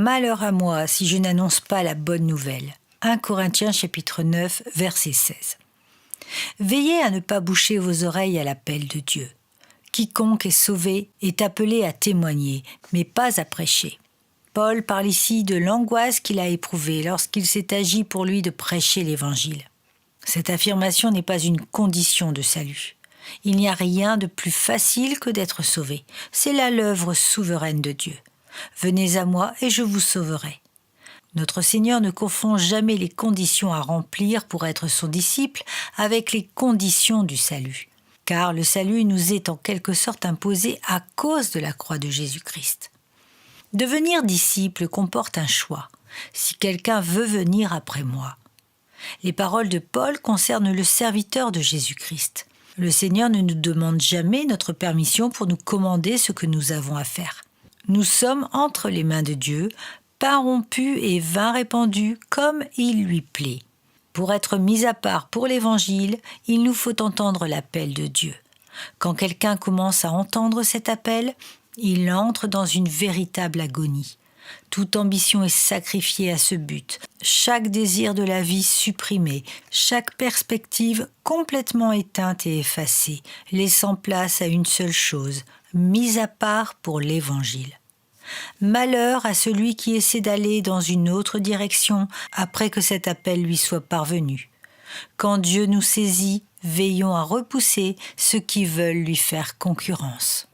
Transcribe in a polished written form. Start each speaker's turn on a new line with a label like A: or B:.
A: malheur à moi si je n'annonce pas la bonne nouvelle. 1 Corinthiens chapitre 9, verset 16. Veillez à ne pas boucher vos oreilles à l'appel de Dieu. Quiconque est sauvé est appelé à témoigner, mais pas à prêcher. Paul parle ici de l'angoisse qu'il a éprouvée lorsqu'il s'est agi pour lui de prêcher l'Évangile. Cette affirmation n'est pas une condition de salut. Il n'y a rien de plus facile que d'être sauvé. C'est là l'œuvre souveraine de Dieu. Venez à moi et je vous sauverai. Notre Seigneur ne confond jamais les conditions à remplir pour être son disciple avec les conditions du salut, car le salut nous est en quelque sorte imposé à cause de la croix de Jésus-Christ. Devenir disciple comporte un choix, si quelqu'un veut venir après moi. Les paroles de Paul concernent le serviteur de Jésus-Christ. Le Seigneur ne nous demande jamais notre permission pour nous commander ce que nous avons à faire. Nous sommes entre les mains de Dieu, pain rompu et vin répandu comme il lui plaît. Pour être mis à part pour l'Évangile, il nous faut entendre l'appel de Dieu. Quand quelqu'un commence à entendre cet appel, il entre dans une véritable agonie. Toute ambition est sacrifiée à ce but, chaque désir de la vie supprimé, chaque perspective complètement éteinte et effacée, laissant place à une seule chose, mise à part pour l'Évangile. Malheur à celui qui essaie d'aller dans une autre direction après que cet appel lui soit parvenu. Quand Dieu nous saisit, veillons à repousser ceux qui veulent lui faire concurrence.